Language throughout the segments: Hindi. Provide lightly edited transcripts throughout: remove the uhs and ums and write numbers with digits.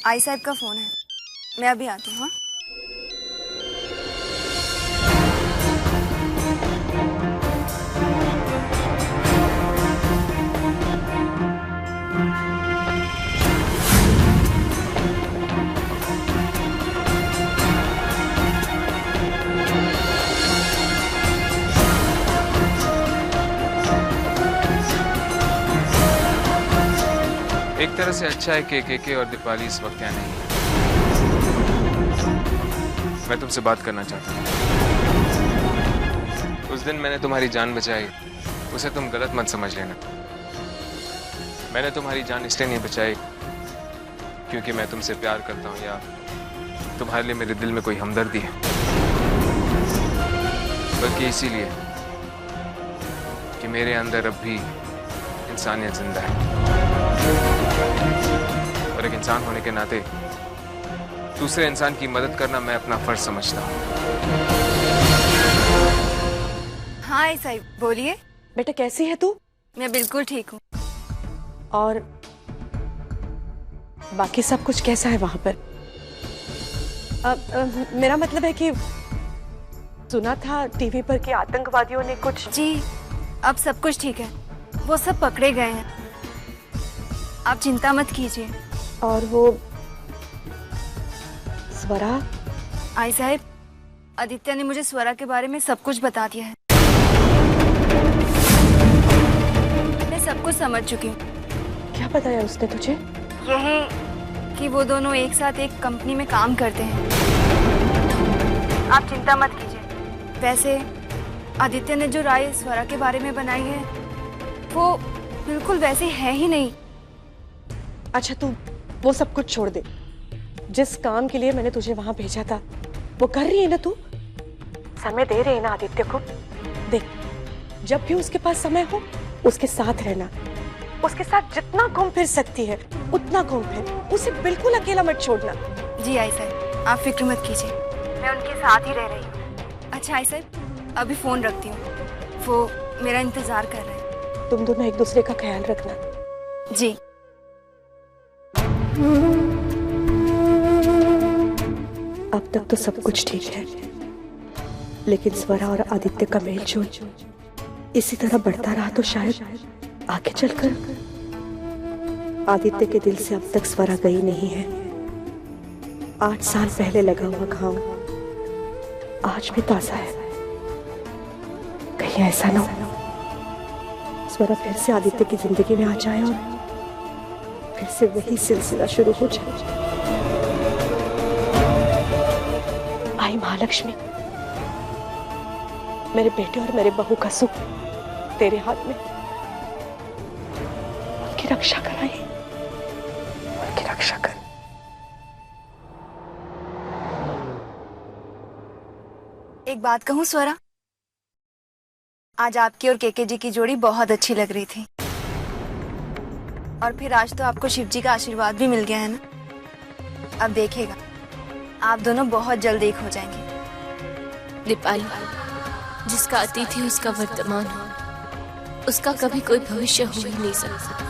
आई साहब का फोन है, मैं अभी आती हूँ। हाँ? एक तरह से अच्छा है कि के और दीपाली इस वक्त यहाँ नहीं है। मैं तुमसे बात करना चाहता हूँ। उस दिन मैंने तुम्हारी जान बचाई, उसे तुम गलत मत समझ लेना। मैंने तुम्हारी जान इसलिए नहीं बचाई क्योंकि मैं तुमसे प्यार करता हूँ या तुम्हारे लिए मेरे दिल में कोई हमदर्दी है, बल्कि इसीलिए कि मेरे अंदर अब भी इंसानियत जिंदा है और एक इंसान होने के नाते दूसरे इंसान की मदद करना मैं अपना फर्ज समझता हूँ। हाँ आई साहब बोलिए। बेटा कैसी है तू? मैं बिल्कुल ठीक हूँ। और बाकी सब कुछ कैसा है वहां पर? मेरा मतलब है कि सुना था टीवी पर कि आतंकवादियों ने कुछ। जी अब सब कुछ ठीक है, वो सब पकड़े गए हैं, आप चिंता मत कीजिए। और वो स्वरा? आई साहब आदित्य ने मुझे स्वरा के बारे में सब कुछ बता दिया है, मैं सब कुछ समझ चुकी हूँ। क्या बताया उसने तुझे? यही कि वो दोनों एक साथ एक कंपनी में काम करते हैं। आप चिंता मत कीजिए। वैसे आदित्य ने जो राय स्वरा के बारे में बनाई है वो बिल्कुल वैसी है ही नहीं। अच्छा तू वो सब कुछ छोड़ दे, जिस काम के लिए मैंने तुझे वहां भेजा था वो कर रही है ना तू? समय दे रही है ना आदित्य को? देख जब भी उसके पास समय हो उसके साथ रहना, उसके साथ जितना घूम फिर सकती है उतना घूम फिर, उसे बिल्कुल अकेला मत छोड़ना। जी आई साहब आप फिक्र मत कीजिए, मैं उनके साथ ही रह रही हूँ। अच्छा आई साहब अभी फोन रखती हूँ, वो मेरा इंतजार कर रहे हैं। तुम दोनों एक दूसरे का ख्याल रखना। जी। अब तक तो सब कुछ ठीक है, लेकिन स्वरा और आदित्य का मेलजोल इसी तरह बढ़ता रहा तो शायद आगे चलकर आदित्य के दिल से अब तक स्वरा गई नहीं है। 8 साल पहले लगा हुआ घाव आज भी ताजा है। कहीं ऐसा ना हो स्वरा फिर से आदित्य की जिंदगी में आ जाए और फिर से वही सिलसिला शुरू हो जाए। आई महालक्ष्मी, मेरे बेटे और मेरे बहू का सुख तेरे हाथ में, उनकी रक्षा कराई, उनकी रक्षा कर। एक बात कहूँ स्वरा, आज आपकी और केके जी की जोड़ी बहुत अच्छी लग रही थी, और फिर आज तो आपको शिव जी का आशीर्वाद भी मिल गया है ना। अब देखिएगा आप दोनों बहुत जल्द एक हो जाएंगे। दीपाली, जिसका अतीत ही उसका वर्तमान हो, उसका कभी कोई भविष्य हो ही नहीं सकता।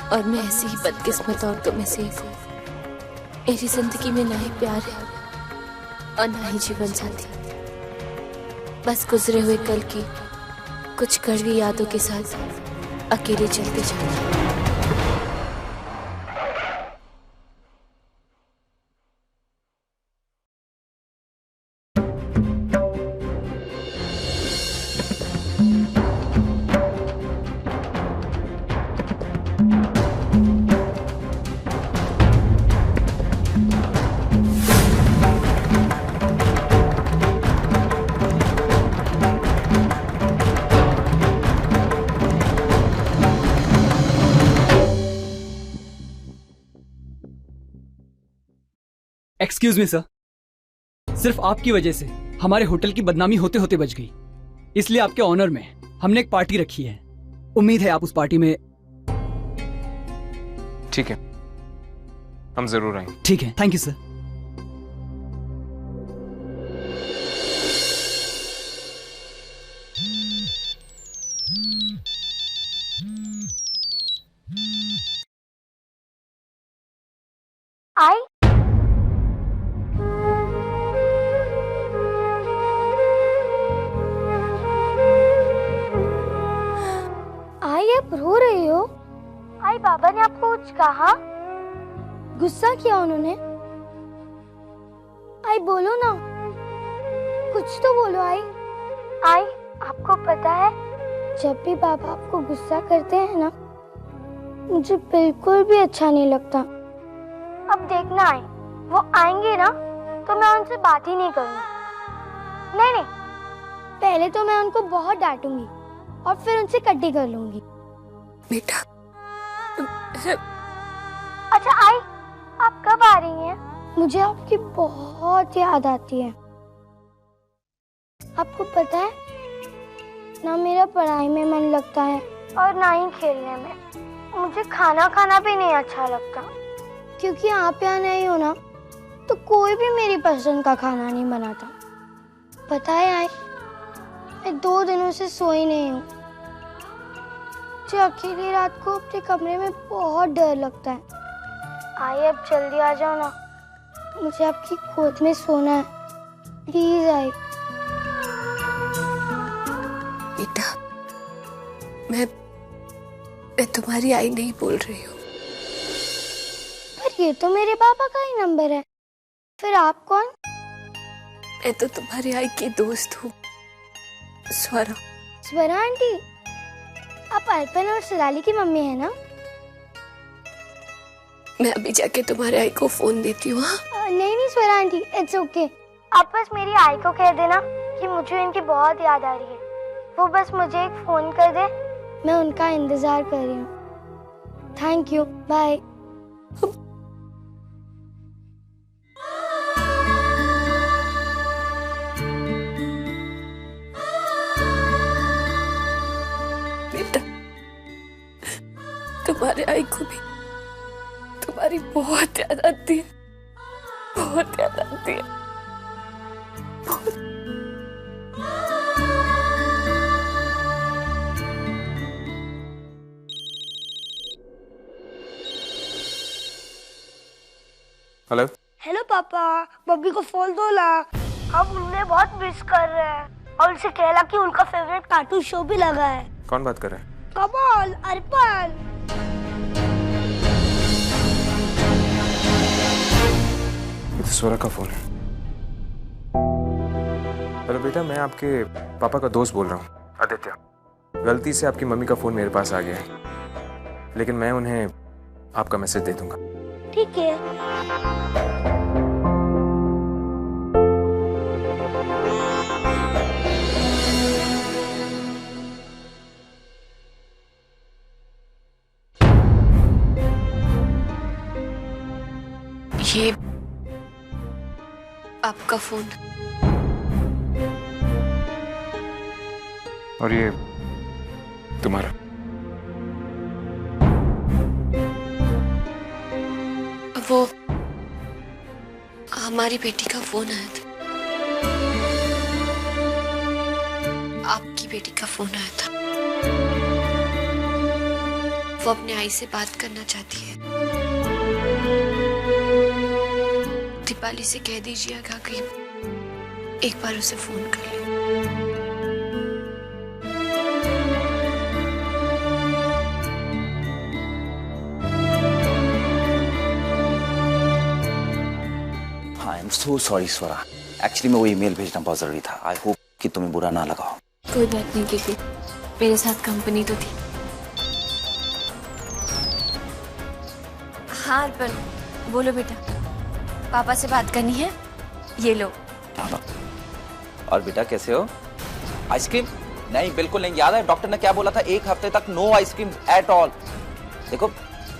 और मैं ऐसी ही बदकिस्मत औरतों में से एक हूँ। मेरी जिंदगी में ना ही प्यार है और ना ही जीवन साथी, बस गुजरे हुए कल की कुछ कड़वी यादों के साथ अकेले चलते जाते। एक्सक्यूज मी सर, सिर्फ आपकी वजह से हमारे होटल की बदनामी होते होते बच गई, इसलिए आपके ऑनर में हमने एक पार्टी रखी है। उम्मीद है आप उस पार्टी में। ठीक है, हम जरूर आएंगे। ठीक है, थैंक यू सर। रो रही हो? आई बाबा ने आपको कुछ कहा? गुस्सा किया उन्होंने? आई बोलो ना, कुछ तो बोलो आई। आई आपको पता है जब भी बाबा आपको गुस्सा करते हैं ना, मुझे बिल्कुल भी अच्छा नहीं लगता। अब देखना आई, वो आएंगे ना तो मैं उनसे बात ही नहीं करूंगी। नहीं, पहले तो मैं उनको बहुत डांटूंगी और फिर उनसे कट्टी कर लूंगी। बेटा। अच्छा आई, आप कब आ रही हैं? मुझे आपकी बहुत याद आती है। आपको पता है ना, मेरा पढ़ाई में मन लगता है और ना ही खेलने में। मुझे खाना खाना भी नहीं अच्छा लगता, क्योंकि आप यहाँ नहीं हो ना तो कोई भी मेरी पसंद का खाना नहीं बनाता। पता है आई, मैं 2 दिनों से सोई नहीं हूँ। मुझे अकेली रात को अपने कमरे में बहुत डर लगता है। आई अब जल्दी आ जाओ ना, मुझे आपकी गोद में सोना है, प्लीज आई। बेटा, मैं तुम्हारी आई नहीं बोल रही हूँ। पर ये तो मेरे पापा का ही नंबर है, फिर आप कौन? मैं तो तुम्हारी आई की दोस्त हूँ, स्वरा। स्वरा आंटी, आप अर्पण और शिलाली की मम्मी है ना? मैं अभी जाके तुम्हारे आई को फोन देती हूँ। नहीं स्वरा आंटी, इट्स ओके। आप बस मेरी आई को कह देना कि मुझे इनकी बहुत याद आ रही है। वो बस मुझे एक फोन कर दे, मैं उनका इंतजार कर रही हूँ। Thank you, bye. बेटा, तुम्हारे आई को भी तुम्हारी बहुत याद आती है, बहुत याद आती है। हेलो। हेलो पापा, बब्बी को फोन दो ला। हम उन्हें बहुत मिस कर रहे हैं और उनसे कहला कि उनका फेवरेट कार्टून शो भी लगा है। कौन बात कर रहा है? कमाल, अर्पण। ये तो स्वरा का फोन है। हेलो बेटा, मैं आपके पापा का दोस्त बोल रहा हूँ, आदित्य। गलती से आपकी मम्मी का फोन मेरे पास आ गया है, लेकिन मैं उन्हें आपका मैसेज दे दूंगा। ठीक है। ये आपका फोन और ये तुम्हारा। वो हमारी बेटी का फोन आया था, आपकी बेटी का फोन आया था। वो अपने आई से बात करना चाहती है। दीपाली से कह दीजिएगा कि एक बार उसे फोन कर ले। I am so sorry Swara, actually मैं वो ईमेल भेजना बहुत जरूरी था। आई होप कि तुम्हें बुरा ना लगा हो। कोई बात नहीं कीकी, मेरे साथ कंपनी तो थी। हाँ अर्पण, बोलो बेटा, पापा से बात करनी है? ये लो। और बेटा कैसे हो? आइसक्रीम? नहीं बिल्कुल नहीं। याद है डॉक्टर ने क्या बोला था? 1 हफ्ते तक नो आइसक्रीम एट ऑल। देखो,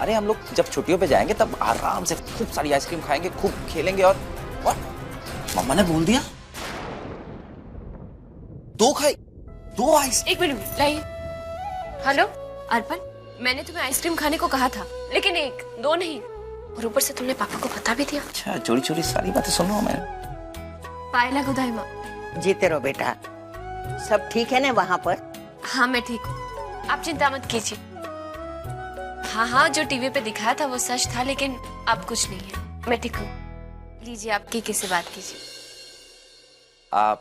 अरे हम लोग जब छुट्टियों पे जाएंगे तब आराम से खूब सारी आइसक्रीम खाएंगे, खूब खेलेंगे। और मम्मा ने बोल दिया 2 खाई, 2 आइस। एक मिनट लाइए। हेलो अर्पण, मैंने तुम्हें आइसक्रीम खाने को कहा था, लेकिन 1, 2 नहीं। और ऊपर से तुमने पापा को बता भी दिया। अच्छा, चोरी चोरी सारी बातें सुन रहा हूं मैं। पायला गुदाई माँ। जीते रहो बेटा। सब ठीक है ना वहाँ पर? हाँ मैं ठीक हूँ, आप चिंता मत कीजिए। हाँ, जो टीवी पे दिखाया था वो सच था, लेकिन अब कुछ नहीं है, मैं ठीक हूँ। लीजिए, आप कीकी से बात कीजिए।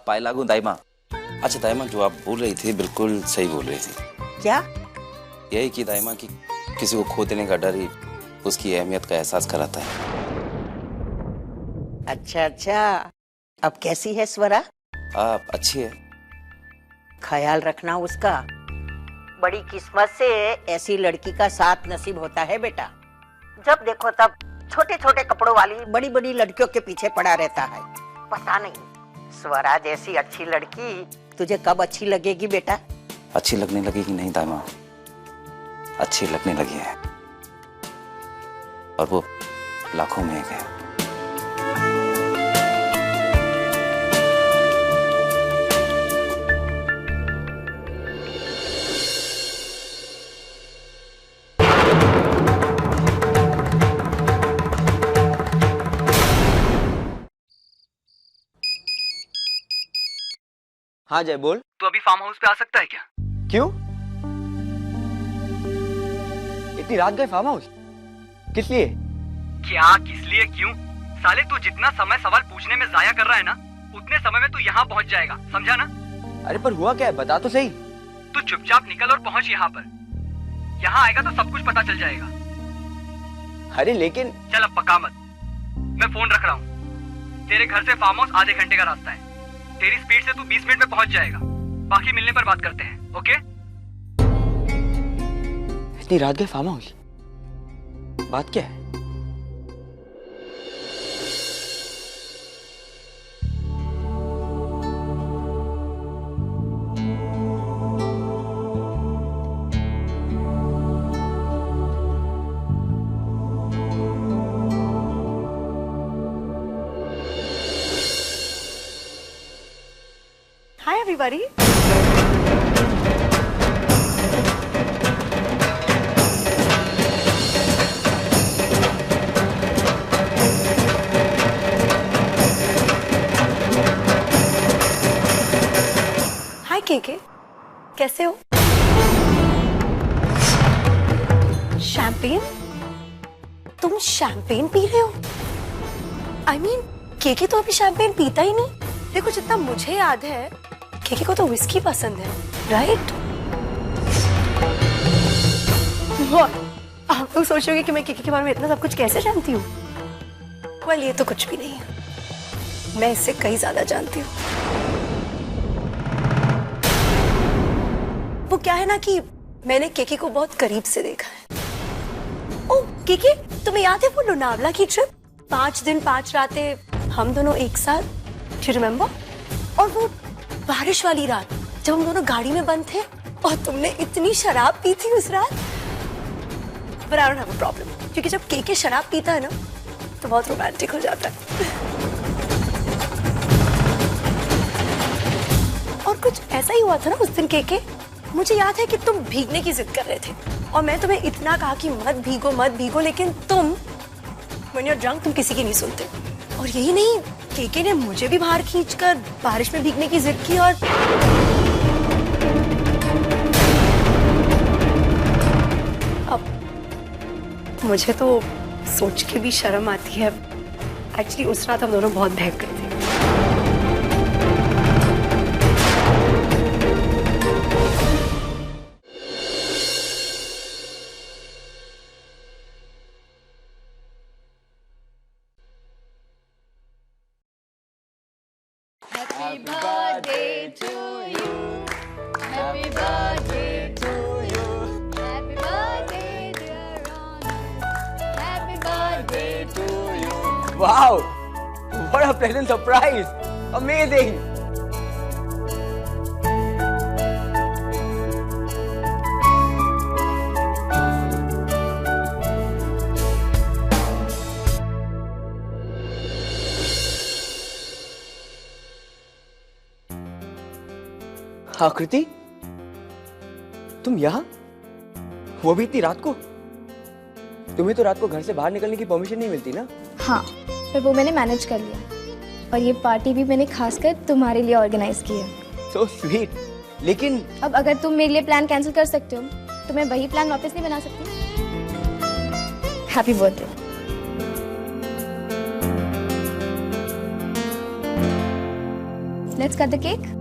पायलागू दाइमा। अच्छा दाइमा, जो आप बोल रही थी बिल्कुल सही बोल रही थी। क्या? यही कि दाइमा कि किसी को खो देने का डर ही उसकी अहमियत का एहसास कराता है। अच्छा अच्छा, अब कैसी है स्वरा? आप अच्छी है। ख्याल रखना उसका। बड़ी किस्मत से ऐसी लड़की का साथ नसीब होता है बेटा। जब देखो तब छोटे छोटे कपड़ों वाली बड़ी बड़ी लड़कियों के पीछे पड़ा रहता है। पता नहीं स्वरा जैसी अच्छी लड़की तुझे कब अच्छी लगेगी बेटा? अच्छी लगने लगेगी नहीं दाइमा, अच्छी लगने लगी है, और वो लाखों में एक है। हाँ जय बोल। तो अभी फार्म हाउस पे आ सकता है क्या? क्यों? इतनी रात गए फार्म हाउस? किस लिए? क्या किस लिए क्यों? साले तू जितना समय सवाल पूछने में जाया कर रहा है ना, उतने समय में तू यहाँ पहुँच जाएगा, समझा ना? अरे पर हुआ क्या है, बता तो सही। तू चुपचाप निकल और पहुँच यहाँ पर। यहाँ आएगा तो सब कुछ पता चल जाएगा। अरे लेकिन चल अब पका मत, मैं फोन रख रहा हूँ। तेरे घर से फार्म हाउस आधे घंटे का रास्ता है। तेरी स्पीड से तू 20 मिनट में पहुंच जाएगा। बाकी मिलने पर बात करते हैं, ओके? इतनी रात गए फार्म हाउस, बात क्या है? Hi everybody. Hi केके, कैसे हो? शैम्पेन? तुम शैम्पेन पी रहे हो? I mean, केके तो अभी शैम्पेन पीता ही नहीं। देखो जितना मुझे याद है केके को तो विस्की पसंद है, राइट? आप लोग सोचोगे कि मैं केके के बारे में इतना सब कुछ कैसे जानती हूँ? वेल, ये तो कुछ भी नहीं है, मैं इससे कहीं ज्यादा जानती हूँ। वो क्या है ना कि मैंने केके को बहुत करीब से देखा है। ओह केके, तुम्हें याद है वो लोनावला की ट्रिप? 5 दिन 5 रातें हम दोनों एक साथ, डू यू रिमेम्बर? और वो बारिश वाली रात जब हम दोनों गाड़ी में बंद थे और तुमने इतनी शराब पी थी उस रात। But I don't have a problem, क्योंकि जब केके शराब पीता है ना तो बहुत रोमांटिक हो जाता है। और कुछ ऐसा ही हुआ था ना उस दिन केके। मुझे याद है कि तुम भीगने की जिद कर रहे थे और मैं तुम्हें इतना कहा कि मत भीगो, लेकिन तुम when you're drunk तुम किसी की नहीं सुनते। और यही नहीं, केके ने मुझे भी बाहर खींचकर बारिश में भीगने की जिद की। और अब मुझे तो सोच के भी शर्म आती है। एक्चुअली उस रात हम दोनों बहुत बहक गए थे। Happy birthday to you. Happy birthday to you. Happy birthday, dear Ronald. Happy birthday to you. Wow! What a pleasant surprise! Amazing! आकृति, तुम यहाँ? वो भी इतनी रात को? तुम्हें तो रात को घर से बाहर निकलने की परमिशन नहीं मिलती ना? हाँ, पर वो मैंने मैनेज कर लिया। और ये पार्टी भी मैंने खासकर तुम्हारे लिए ऑर्गेनाइज की है। So sweet. लेकिन अब अगर तुम मेरे लिए प्लान कैंसिल कर सकते हो तो मैं वही प्लान वापस नहीं बना सकती। Happy birthday. Let's cut the cake.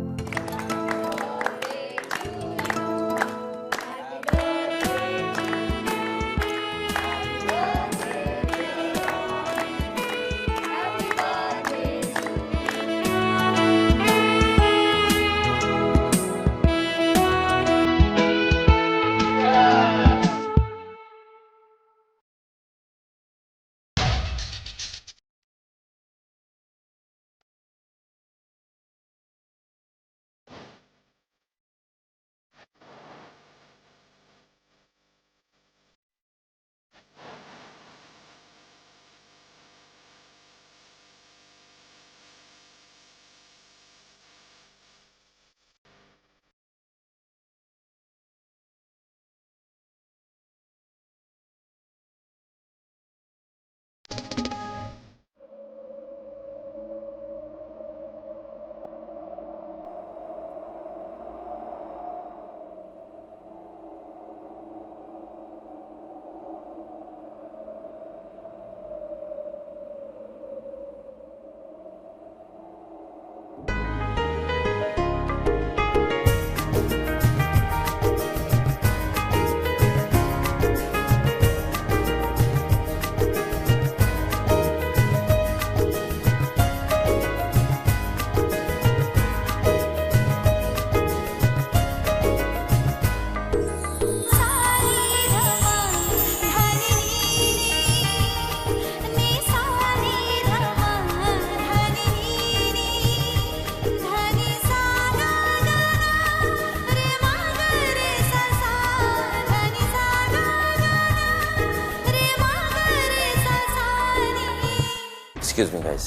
Excuse me guys,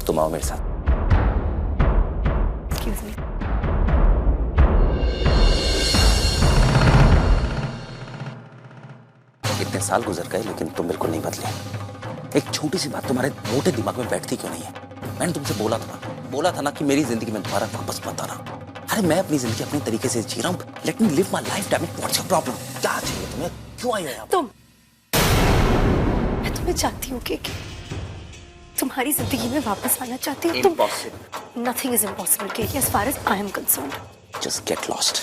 तुम आओ मेरे साथ। Excuse me. इतने साल गुजर गए लेकिन तुम बिल्कुल नहीं बदले। एक छोटी सी बात तुम्हारे मोटे दिमाग में बैठती क्यों नहीं है? मैंने तुमसे बोला था ना कि मेरी जिंदगी में दोबारा वापस मत आना। अरे मैं अपनी जिंदगी अपने तरीके से जी रहा हूँ। Let me live my life. Damn it, what's your problem? क्या चाहिए तुम्हें? क्यों आई हो यहाँ? मैं तुम्हें चाहती हूँ कि तुम्हारी जिंदगी में वापस आना चाहती हूँ। Impossible. Nothing is impossible Keki, as far as I am concerned. Just get lost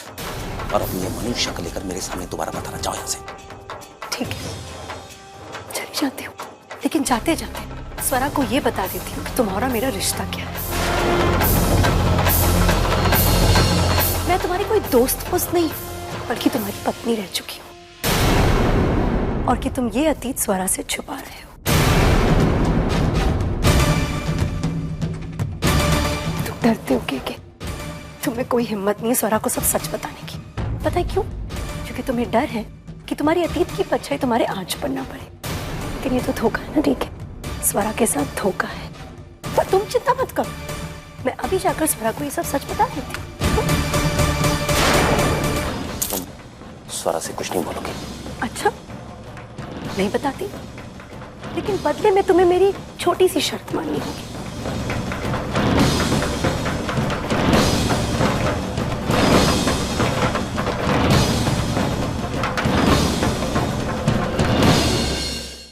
और अपनी ये मनुष्य को लेकर मेरे सामने दोबारा मत आना। जाओ यहाँ से। ठीक है, चली जाती हूँ, लेकिन जाते जाते स्वरा को ये बता देती हूँ कि तुम्हारा मेरा रिश्ता क्या है। मैं तुम्हारी कोई दोस्त नहीं, बल्कि तुम्हारी पत्नी रह चुकी हूँ, और कि तुम ये अतीत स्वरा से छुपा रहे हो। तुम डरते हो कि तुम्हें कोई हिम्मत नहीं है स्वरा को सब सच बताने की। पता है क्यों? क्योंकि तुम्हें डर है कि तुम्हारी अतीत की परछाई तुम्हारे आंच पर ना पड़े। लेकिन ये तो धोखा है ना, ठीक है? स्वरा के साथ धोखा है। पर तुम चिंता मत करो, मैं अभी जाकर स्वरा को ये सब सच बता देती हूँ। तुम स्वरा से कुछ नहीं बोलोगे? अच्छा, नहीं बताती, लेकिन बदले में तुम्हें मेरी छोटी सी शर्त माननी होगी।